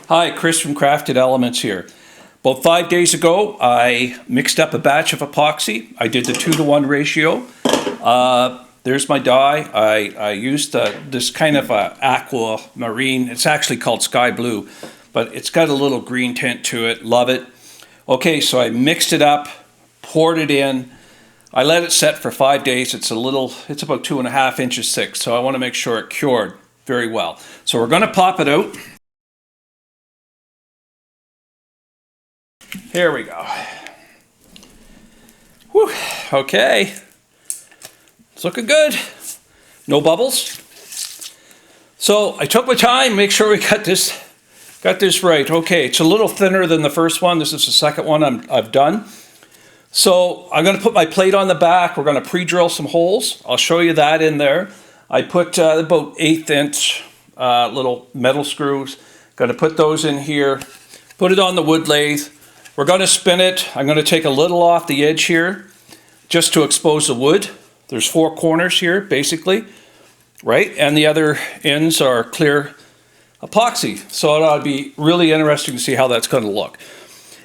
Hi, Chris from Crafted Elements here. About 5 days ago, I mixed up a batch of epoxy. I did the 2-to-1 ratio. There's my dye. I used this kind of aquamarine. It's actually called sky blue, but it's got a little green tint to it. Love it. Okay, so I mixed it up, poured it in. I let it set for 5 days. It's about 2.5 inches thick, so I want to make sure it cured very well. So we're going to pop it out. Here we go. Whew. Okay. It's looking good. No bubbles. So I took my time, make sure we got this right. Okay, it's a little thinner than the first one. This is the second one I've done. So I'm going to put my plate on the back. We're going to pre-drill some holes. I'll show you that in there. I put about 1/8 inch little metal screws. Going to put those in here. Put it on the wood lathe. We're going to spin it. I'm going to take a little off the edge here just to expose the wood. There's 4 corners here, basically, right? And the other ends are clear epoxy. So it ought to be really interesting to see how that's going to look.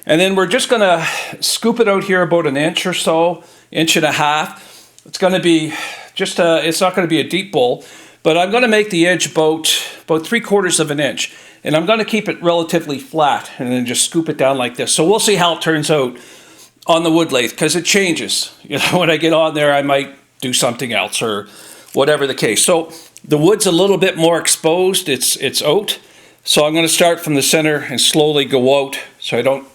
And then we're just going to scoop it out here about 1 inch or so, 1.5 inches. It's going to be just it's not going to be a deep bowl, but I'm going to make the edge about 3/4 of an inch. And I'm going to keep it relatively flat and then just scoop it down like this. So we'll see how it turns out on the wood lathe because it changes. You know, when I get on there, I might do something else or whatever the case. So the wood's a little bit more exposed. It's out. So I'm going to start from the center and slowly go out so I don't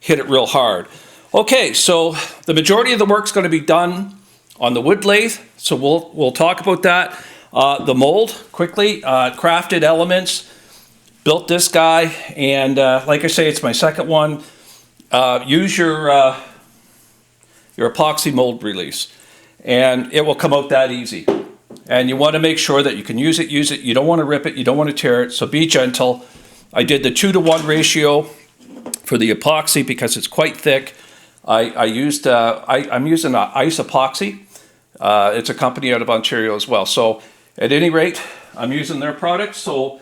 hit it real hard. Okay, so the majority of the work's going to be done on the wood lathe. So we'll talk about that. The mold, quickly, Crafted Elements, built this guy, and like I say, it's my second one. Use your epoxy mold release, and it will come out that easy. And you want to make sure that you can use it. You don't want to rip it, you don't want to tear it, so be gentle. I did the 2-to-1 ratio for the epoxy because it's quite thick. I'm using Ice Epoxy. It's a company out of Ontario as well. So at any rate, I'm using their product, so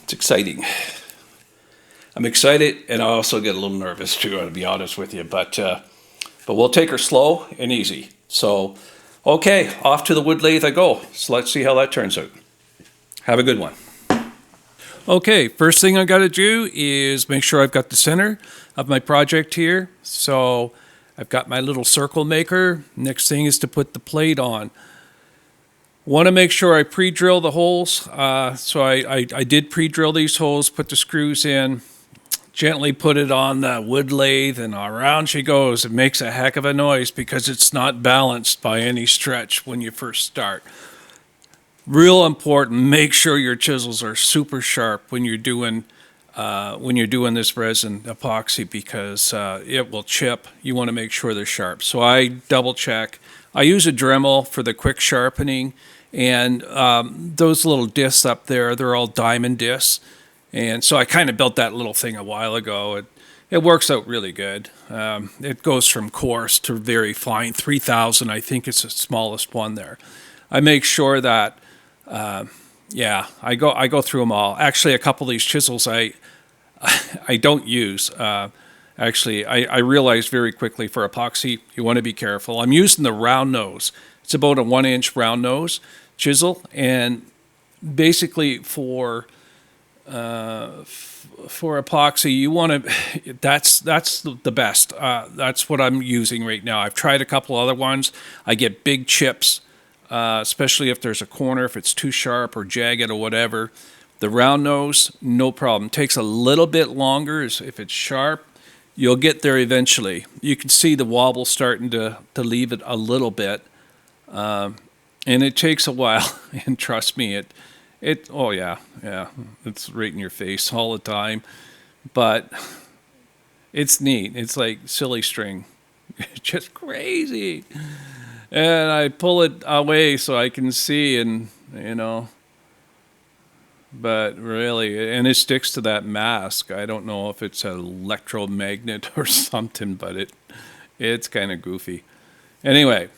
it's exciting. I'm excited, and I also get a little nervous too, to be honest with you. But we'll take her slow and easy. So, okay, off to the wood lathe I go. So let's see how that turns out. Have a good one. Okay, first thing I got to do is make sure I've got the center of my project here. So I've got my little circle maker. Next thing is to put the plate on. Want to make sure I pre-drill the holes. So I did pre-drill these holes, put the screws in, gently put it on the wood lathe, and around she goes. It makes a heck of a noise because it's not balanced by any stretch when you first start. Real important, make sure your chisels are super sharp when you're doing this resin epoxy because it will chip. You want to make sure they're sharp. So I double check. I use a Dremel for the quick sharpening, and those little discs up there, they're all diamond discs. And so I kind of built that little thing a while ago. It works out really good. It goes from coarse to very fine. 3,000, I think it's the smallest one there. I make sure that, I go through them all. Actually, a couple of these chisels I don't use. Actually, I realized very quickly for epoxy, you want to be careful. I'm using the round nose. It's about a 1-inch round nose chisel, and basically for epoxy, you want to. That's the best. That's what I'm using right now. I've tried a couple other ones. I get big chips, especially if there's a corner, if it's too sharp or jagged or whatever. The round nose, no problem. Takes a little bit longer if it's sharp. You'll get there eventually. You can see the wobble starting to leave it a little bit. And it takes a while. And trust me, oh yeah, it's right in your face all the time. But it's neat. It's like silly string. Just crazy. And I pull it away so I can see, and but really, and it sticks to that mask. I don't know if it's an electromagnet or something, but it's kind of goofy. Anyway,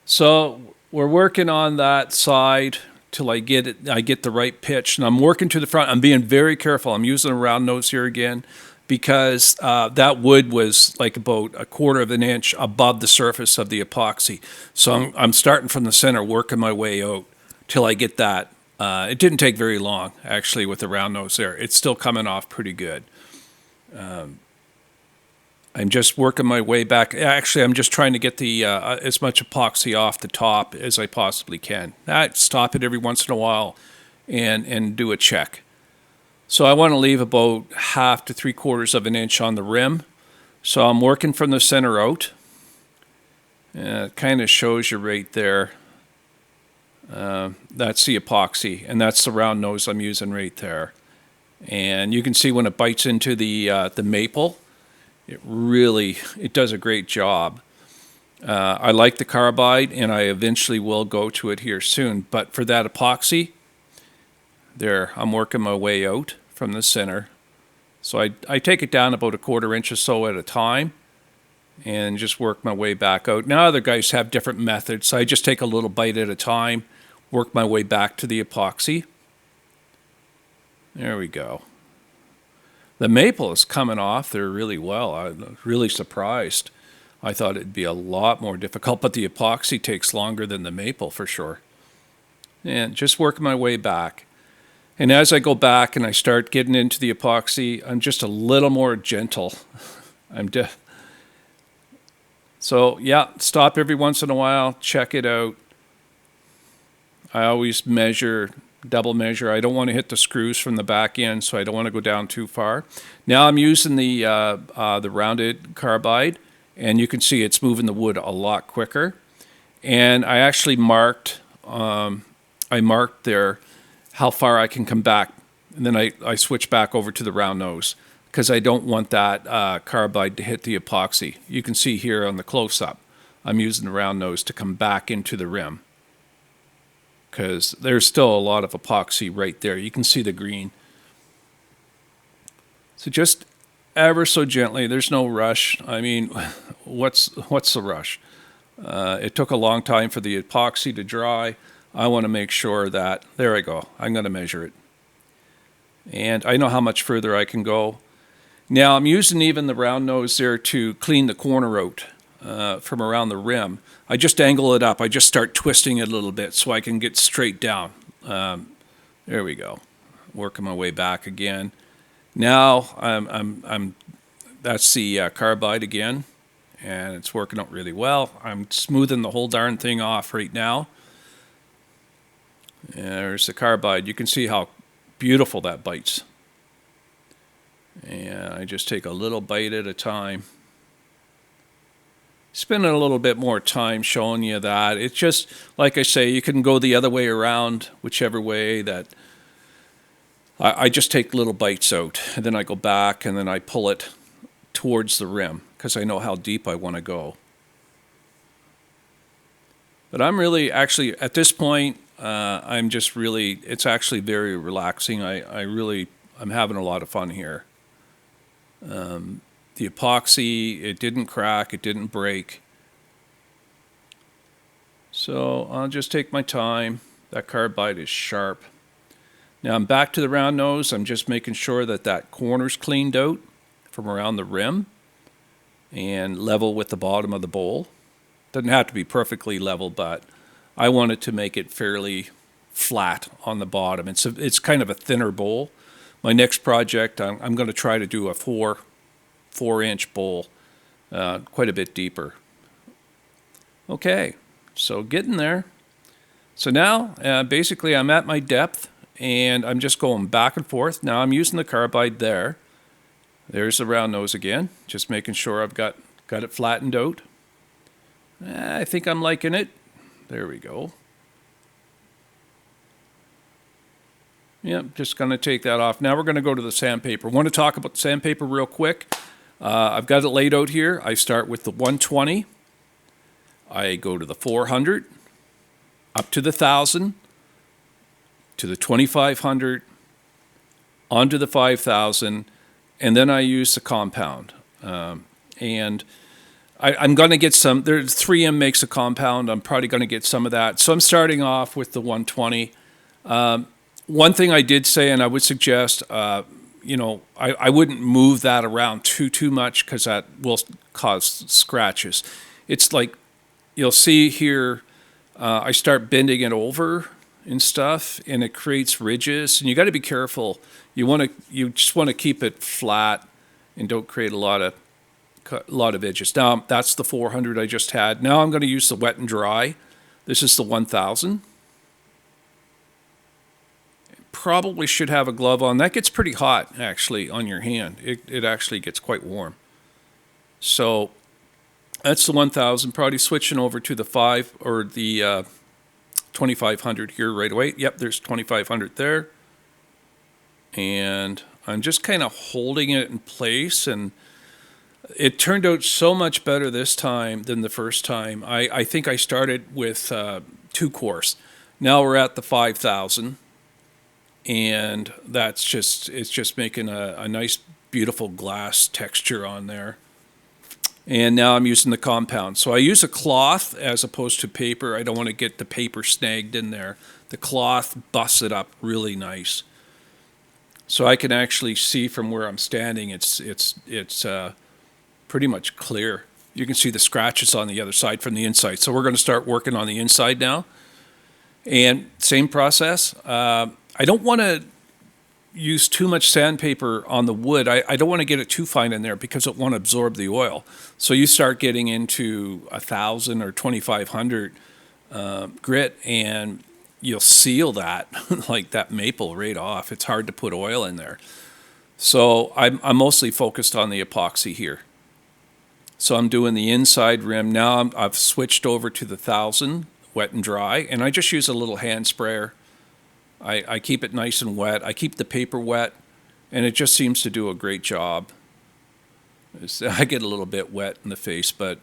so we're working on that side till I get it. I get the right pitch, and I'm working to the front. I'm being very careful. I'm using a round nose here again because that wood was like about 1/4 of an inch above the surface of the epoxy. So I'm starting from the center, working my way out till I get that. It didn't take very long, actually, with the round nose there. It's still coming off pretty good. I'm just working my way back. Actually, I'm just trying to get the as much epoxy off the top as I possibly can. Stop it every once in a while and do a check. So I want to leave about 1/2 to 3/4 of an inch on the rim. So I'm working from the center out. It kind of shows you right there. That's the epoxy, and that's the round nose I'm using right there. And you can see when it bites into the maple, it does a great job. I like the carbide, and I eventually will go to it here soon. But for that epoxy, there, I'm working my way out from the center. So I take it down about 1/4 inch or so at a time and just work my way back out. Now other guys have different methods. So I just take a little bite at a time, work my way back to the epoxy. There we go. The maple is coming off there really well. I'm really surprised. I thought it'd be a lot more difficult, but the epoxy takes longer than the maple for sure. And just working my way back. And as I go back and I start getting into the epoxy, I'm just a little more gentle. So yeah, stop every once in a while, check it out. I always measure, double measure. I don't want to hit the screws from the back end, so I don't want to go down too far. Now I'm using the rounded carbide, and you can see it's moving the wood a lot quicker. And I actually marked there how far I can come back, and then I switch back over to the round nose because I don't want that carbide to hit the epoxy. You can see here on the close-up, I'm using the round nose to come back into the rim because there's still a lot of epoxy right there. You can see the green. So just ever so gently, there's no rush. I mean, what's the rush? It took a long time for the epoxy to dry. I want to make sure that, there I go, I'm going to measure it. And I know how much further I can go. Now I'm using even the round nose there to clean the corner out from around the rim. I just angle it up. I just start twisting it a little bit so I can get straight down. There we go. Working my way back again. Now that's the carbide again, and it's working out really well. I'm smoothing the whole darn thing off right now. And there's the carbide. You can see how beautiful that bites. And I just take a little bite at a time. Spending a little bit more time showing you that. It's just, like I say, you can go the other way around, whichever way that. I just take little bites out, and then I go back, and then I pull it towards the rim, because I know how deep I want to go. But I'm really, actually, at this point, I'm just really, it's actually very relaxing. I'm having a lot of fun here. The epoxy, it didn't crack, it didn't break. So I'll just take my time. That carbide is sharp. Now I'm back to the round nose. I'm just making sure that that corner's cleaned out from around the rim and level with the bottom of the bowl. Doesn't have to be perfectly level, but I wanted to make it fairly flat on the bottom. It's kind of a thinner bowl. My next project, I'm going to try to do a 4-inch bowl, quite a bit deeper. Okay, so getting there. So now, basically, I'm at my depth, and I'm just going back and forth. Now I'm using the carbide there. There's the round nose again, just making sure I've got it flattened out. I think I'm liking it. There we go. Yep, just going to take that off. Now we're going to go to the sandpaper. I want to talk about the sandpaper real quick. I've got it laid out here. I start with the 120. I go to the 400, up to the 1,000, to the 2,500, onto the 5,000, and then I use the compound. And I'm going to get some, 3M makes a compound. I'm probably going to get some of that. So I'm starting off with the 120. One thing I did say, and I would suggest, you know, I wouldn't move that around too much because that will cause scratches. It's like you'll see here, I start bending it over and stuff, and it creates ridges. And you got to be careful. You just want to keep it flat and don't create a lot of edges. Now that's the 400 I just had. Now I'm going to use the wet and dry. This is the 1000. Probably should have a glove on. That gets pretty hot actually on your hand. It actually gets quite warm. So that's the 1000. Probably switching over to the 2500 here right away. Yep, there's 2500 there. And I'm just kind of holding it in place, and it turned out so much better this time than the first time. I think I started with 2 course. Now we're at the 5000. And it's just making a nice, beautiful glass texture on there. And now I'm using the compound. So I use a cloth as opposed to paper. I don't want to get the paper snagged in there. The cloth busts it up really nice. So I can actually see from where I'm standing, it's pretty much clear. You can see the scratches on the other side from the inside. So we're going to start working on the inside now. And same process. I don't want to use too much sandpaper on the wood. I don't want to get it too fine in there because it won't absorb the oil. So you start getting into 1000 or 2500 grit, and you'll seal that like that maple right off. It's hard to put oil in there. So I'm mostly focused on the epoxy here. So I'm doing the inside rim. Now I've switched over to the 1000 wet and dry, and I just use a little hand sprayer. I keep it nice and wet. I keep the paper wet, and it just seems to do a great job. I get a little bit wet in the face, but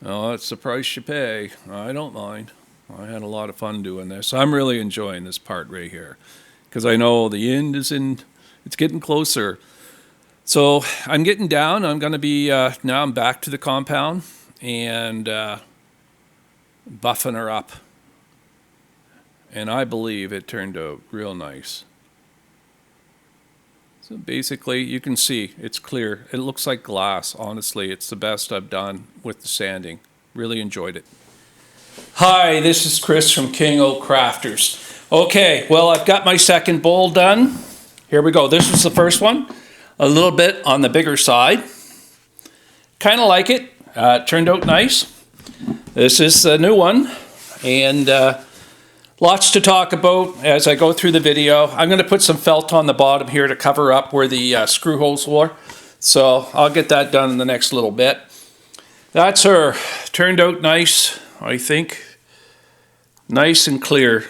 oh, it's the price you pay. I don't mind. I had a lot of fun doing this. I'm really enjoying this part right here because I know the end is it's getting closer. So I'm getting down. I'm going to be, now I'm back to the compound and buffing her up. And I believe it turned out real nice. So basically, you can see it's clear. It looks like glass, honestly. It's the best I've done with the sanding. Really enjoyed it. Hi, this is Chris from King Oak Crafters. Okay, well, I've got my second bowl done. Here we go. This was the first one. A little bit on the bigger side. Kind of like it. It turned out nice. This is the new one. And lots to talk about as I go through the video. I'm going to put some felt on the bottom here to cover up where the screw holes were. So I'll get that done in the next little bit. That's her. Turned out nice, I think. Nice and clear.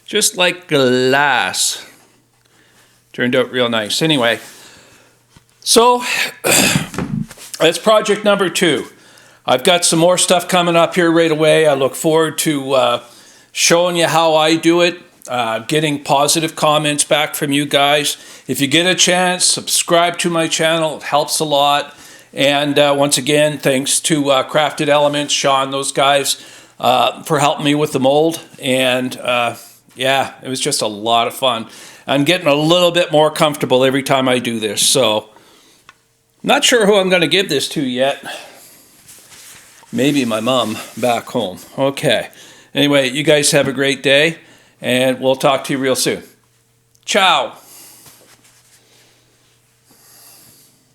Just like glass. Turned out real nice. Anyway, so that's project number 2. I've got some more stuff coming up here right away. I look forward to showing you how I do it, getting positive comments back from you guys. If you get a chance, subscribe to my channel. It helps a lot. And once again, thanks to Crafted Elements, Sean, those guys, for helping me with the mold. And yeah, it was just a lot of fun. I'm getting a little bit more comfortable every time I do this. So, not sure who I'm going to give this to yet. Maybe my mom back home. Okay. Anyway, you guys have a great day, and we'll talk to you real soon. Ciao.